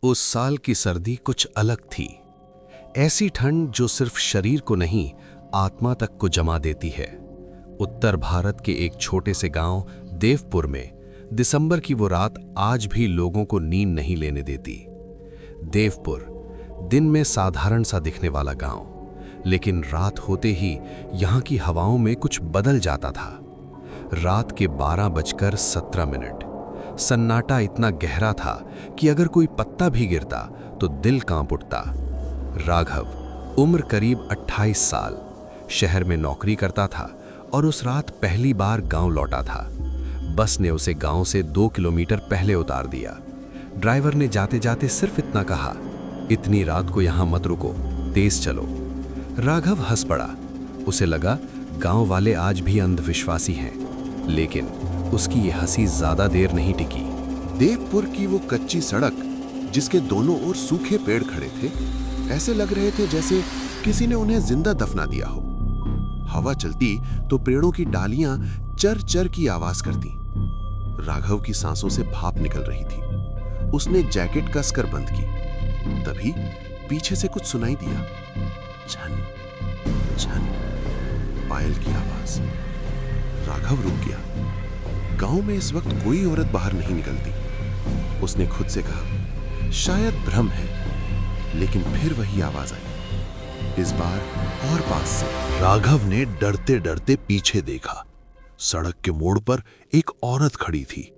उस साल की सर्दी कुछ अलग थी। ऐसी ठंड जो सिर्फ शरीर को नहीं, आत्मा तक को जमा देती है। उत्तर भारत के एक छोटे से गांव देवपुर में दिसंबर की वो रात आज भी लोगों को नींद नहीं लेने देती। देवपुर दिन में साधारण सा दिखने वाला गांव, लेकिन रात होते ही यहां की हवाओं में कुछ बदल जाता था। रात के 12:17। सन्नाटा इतना गहरा था कि अगर कोई पत्ता भी गिरता तो दिल कांप उठता। राघव उम्र करीब 28 साल, शहर में नौकरी करता था और उस रात पहली बार गांव लौटा था। बस ने उसे गांव से 2 किलोमीटर पहले उतार दिया। ड्राइवर ने जाते जाते सिर्फ इतना कहा, इतनी रात को यहां मत रुको, तेज चलो। राघव हंस पड़ा। उसे लगा गांव वाले आज भी अंधविश्वासी हैं, लेकिन उसकी ये हंसी ज्यादा देर नहीं टिकी। देवपुर की वो कच्ची सड़क, जिसके दोनों ओर सूखे पेड़ खड़े थे, ऐसे लग रहे थे जैसे किसी ने उन्हें जिंदा दफना दिया हो। हवा चलती तो पेड़ों की डालियां चर चर की आवाज करती। राघव की सांसों से भाप निकल रही थी। उसने जैकेट कसकर बंद की। तभी पीछे से कुछ सुनाई दिया, छन छन, पायल की आवाज। राघव रुक गया। गांव में इस वक्त कोई औरत बाहर नहीं निकलती। उसने खुद से कहा, शायद भ्रम है, लेकिन फिर वही आवाज आई, इस बार और पास से। राघव ने डरते डरते पीछे देखा। सड़क के मोड़ पर एक औरत खड़ी थी।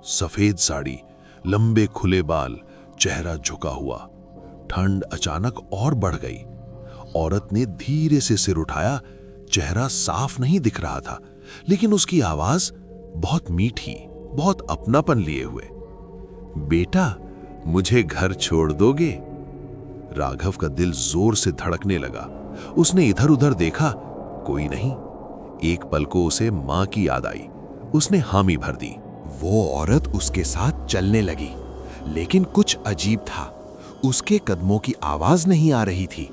सफेद साड़ी, लंबे खुले बाल, चेहरा झुका हुआ। ठंड अचानक और बढ़ गई। औरत ने धीरे से सिर उठाया। चेहरा साफ नहीं दिख रहा था, लेकिन उसकी आवाज बहुत मीठी, बहुत अपनापन लिए हुए। बेटा, मुझे घर छोड़ दोगे? राघव का दिल जोर से धड़कने लगा। उसने इधर उधर देखा, कोई नहीं। एक पल को उसे मां की याद आई। उसने हामी भर दी। वो औरत उसके साथ चलने लगी, लेकिन कुछ अजीब था। उसके कदमों की आवाज नहीं आ रही थी।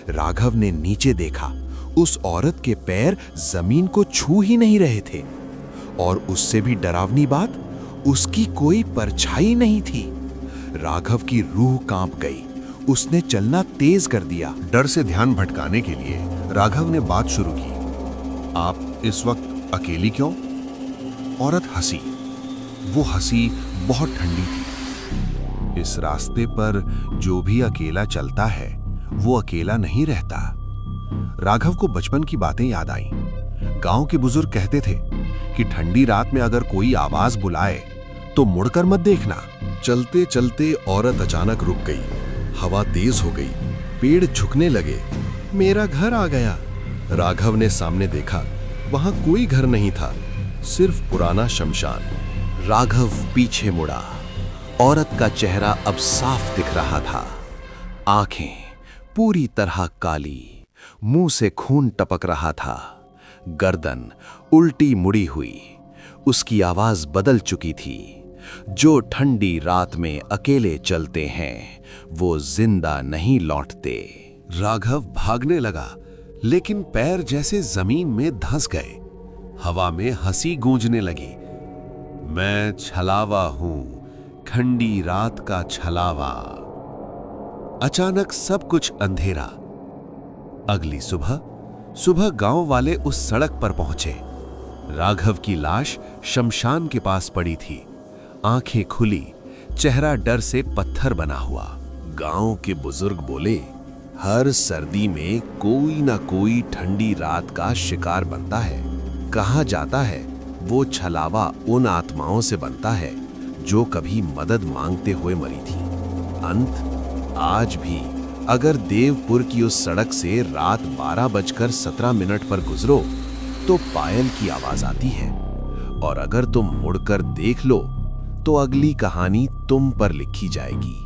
राघव ने नीचे देखा। उस औरत के पैर जमीन को छू ही नहीं रहे थे, और उससे भी डरावनी बात, उसकी कोई परछाई नहीं थी। राघव की रूह कांप गई। उसने चलना तेज कर दिया। डर से ध्यान भटकाने के लिए राघव ने बात शुरू की, आप इस वक्त अकेली क्यों? औरत हंसी। वो हंसी बहुत ठंडी थी। इस रास्ते पर जो भी अकेला चलता है, वो अकेला नहीं रहता। राघव को बचपन की बातें याद आईं। गांव के बुजुर्ग कहते थे कि ठंडी रात में अगर कोई आवाज बुलाए तो मुड़कर मत देखना। चलते चलते औरत अचानक रुक गई। हवा तेज हो गई, पेड़ झुकने लगे। मेरा घर आ गया। राघव ने सामने देखा, वहां कोई घर नहीं था, सिर्फ पुराना शमशान। राघव पीछे मुड़ा। औरत का चेहरा अब साफ दिख रहा था। आंखें पूरी तरह काली, मुंह से खून टपक रहा था। गर्दन उल्टी मुड़ी हुई। उसकी आवाज बदल चुकी थी। जो ठंडी रात में अकेले चलते हैं, वो जिंदा नहीं लौटते। राघव भागने लगा, लेकिन पैर जैसे जमीन में धंस गए। हवा में हंसी गूंजने लगी। मैं छलावा हूं, ठंडी रात का छलावा। अचानक सब कुछ अंधेरा। अगली सुबह गांव वाले उस सड़क पर पहुंचे। राघव की लाश शमशान के पास पड़ी थी। आंखें खुली, चेहरा डर से पत्थर बना हुआ। गांव के बुजुर्ग बोले, हर सर्दी में कोई ना कोई ठंडी रात का शिकार बनता है। कहा जाता है वो छलावा उन आत्माओं से बनता है जो कभी मदद मांगते हुए मरी थी। अंत आज भी अगर देवपुर की उस सड़क से रात 12:17 पर गुजरो तो पायल की आवाज आती है, और अगर तुम मुड़कर देख लो तो अगली कहानी तुम पर लिखी जाएगी।